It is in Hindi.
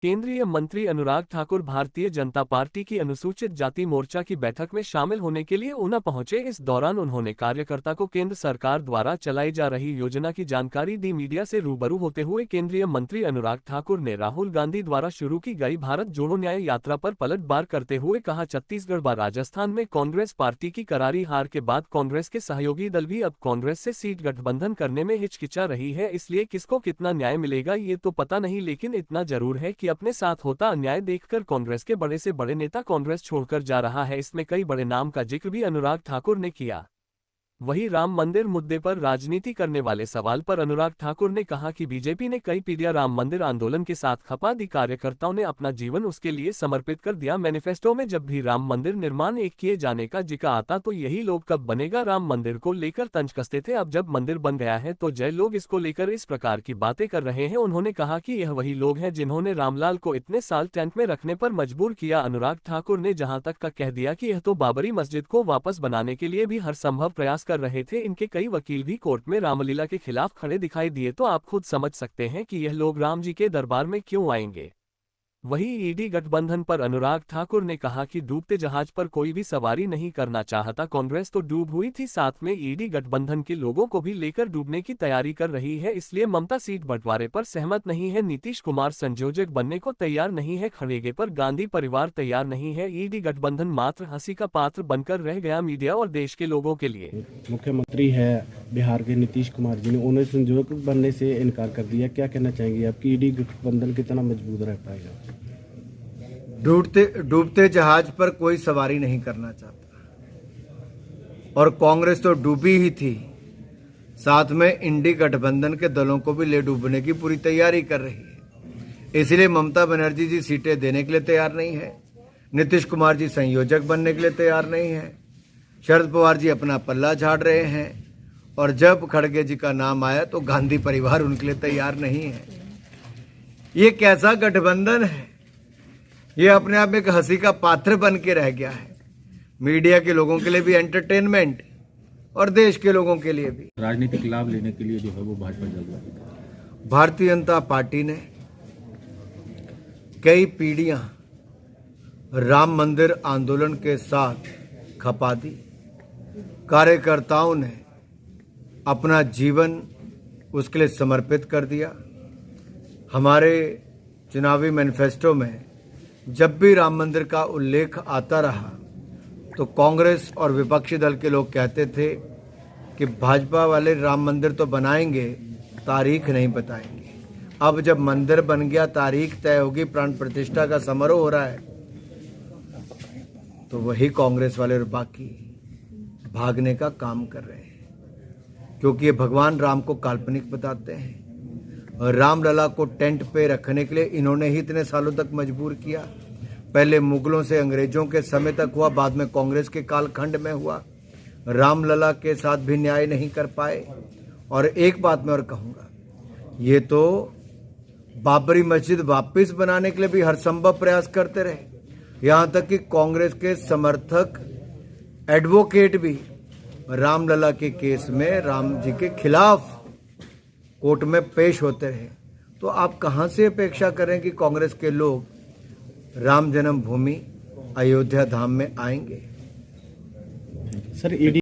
केंद्रीय मंत्री अनुराग ठाकुर भारतीय जनता पार्टी की अनुसूचित जाति मोर्चा की बैठक में शामिल होने के लिए ऊना पहुंचे। इस दौरान उन्होंने कार्यकर्ता को केंद्र सरकार द्वारा चलाई जा रही योजना की जानकारी दी। मीडिया से रूबरू होते हुए केंद्रीय मंत्री अनुराग ठाकुर ने राहुल गांधी द्वारा शुरू की गई भारत जोड़ो न्याय यात्रा पर पलटवार करते हुए कहा, छत्तीसगढ़ व राजस्थान में कांग्रेस पार्टी की करारी हार के बाद कांग्रेस के सहयोगी दल भी अब कांग्रेस से सीट गठबंधन करने में हिचकिचा रही है। इसलिए किसको कितना न्याय मिलेगा ये तो पता नहीं, लेकिन इतना जरूर है कि अपने साथ होता अन्याय देखकर कांग्रेस के बड़े से बड़े नेता कांग्रेस छोड़कर जा रहा है। इसमें कई बड़े नाम का जिक्र भी अनुराग ठाकुर ने किया। वहीं राम मंदिर मुद्दे पर राजनीति करने वाले सवाल पर अनुराग ठाकुर ने कहा कि बीजेपी ने कई पीढ़ियां राम मंदिर आंदोलन के साथ खपा दी। कार्यकर्ताओं ने अपना जीवन उसके लिए समर्पित कर दिया। मैनिफेस्टो में जब भी राम मंदिर निर्माण एक किए जाने का जिक्र आता तो यही लोग कब बनेगा राम मंदिर को लेकर तंज कसते थे। अब जब मंदिर बन गया है तो जय लोग इसको लेकर इस प्रकार की बातें कर रहे हैं। उन्होंने कहा कि यह वही लोग हैं जिन्होंने रामलाल को इतने साल टेंट में रखने पर मजबूर किया। अनुराग ठाकुर ने जहां तक का कह दिया कि यह तो बाबरी मस्जिद को वापस बनाने के लिए भी हर संभव प्रयास कर रहे थे। इनके कई वकील भी कोर्ट में रामलीला के खिलाफ खड़े दिखाई दिए, तो आप खुद समझ सकते हैं कि यह लोग राम जी के दरबार में क्यों आएंगे। वहीं ईडी गठबंधन पर अनुराग ठाकुर ने कहा कि डूबते जहाज पर कोई भी सवारी नहीं करना चाहता। कांग्रेस तो डूब हुई थी, साथ में ईडी गठबंधन के लोगों को भी लेकर डूबने की तैयारी कर रही है। इसलिए ममता सीट बंटवारे पर सहमत नहीं है। नीतीश कुमार संयोजक बनने को तैयार नहीं है। खड़ेगे पर गांधी परिवार तैयार नहीं है। ईडी गठबंधन मात्र हंसी का पात्र बनकर रह गया मीडिया और देश के लोगों के लिए। मुख्यमंत्री है बिहार के नीतीश कुमार जी ने उन्हें संयोजक बनने से इनकार कर दिया। क्या कहना चाहेंगे आपकी ईडी गठबंधन कितना मजबूत रह पाएगा? डूबते जहाज पर कोई सवारी नहीं करना चाहता और कांग्रेस तो डूबी ही थी, साथ में इंडी गठबंधन के दलों को भी ले डूबने की पूरी तैयारी कर रही है। इसलिए ममता बनर्जी जी सीटें देने के लिए तैयार नहीं है, नीतीश कुमार जी संयोजक बनने के लिए तैयार नहीं है, शरद पवार जी अपना पल्ला झाड़ रहे हैं और जब खड़गे जी का नाम आया तो गांधी परिवार उनके लिए तैयार नहीं है। ये कैसा गठबंधन है? ये अपने आप में एक हंसी का पात्र बन के रह गया है। मीडिया के लोगों के लिए भी एंटरटेनमेंट और देश के लोगों के लिए भी। राजनीतिक लाभ लेने के लिए जो है वो भाजपा चल रहा है। भारतीय जनता पार्टी ने कई पीढ़ियां राम मंदिर आंदोलन के साथ खपा दी। कार्यकर्ताओं ने अपना जीवन उसके लिए समर्पित कर दिया। हमारे चुनावी मैनिफेस्टो में जब भी राम मंदिर का उल्लेख आता रहा तो कांग्रेस और विपक्षी दल के लोग कहते थे कि भाजपा वाले राम मंदिर तो बनाएंगे, तारीख नहीं बताएंगे। अब जब मंदिर बन गया, तारीख तय होगी, प्राण प्रतिष्ठा का समारोह हो रहा है, तो वही कांग्रेस वाले और बाकी भागने का काम कर रहे हैं, क्योंकि ये भगवान राम को काल्पनिक बताते हैं। और रामलला को टेंट पे रखने के लिए इन्होंने ही इतने सालों तक मजबूर किया। पहले मुगलों से अंग्रेजों के समय तक हुआ, बाद में कांग्रेस के कालखंड में हुआ। रामलला के साथ भी न्याय नहीं कर पाए। और एक बात मैं और कहूँगा, ये तो बाबरी मस्जिद वापस बनाने के लिए भी हर संभव प्रयास करते रहे। यहाँ तक कि कांग्रेस के समर्थक एडवोकेट भी रामलला के केस में राम जी के खिलाफ कोर्ट में पेश होते रहे। तो आप कहां से अपेक्षा करें कि कांग्रेस के लोग राम जन्मभूमि अयोध्या धाम में आएंगे? Sir, ED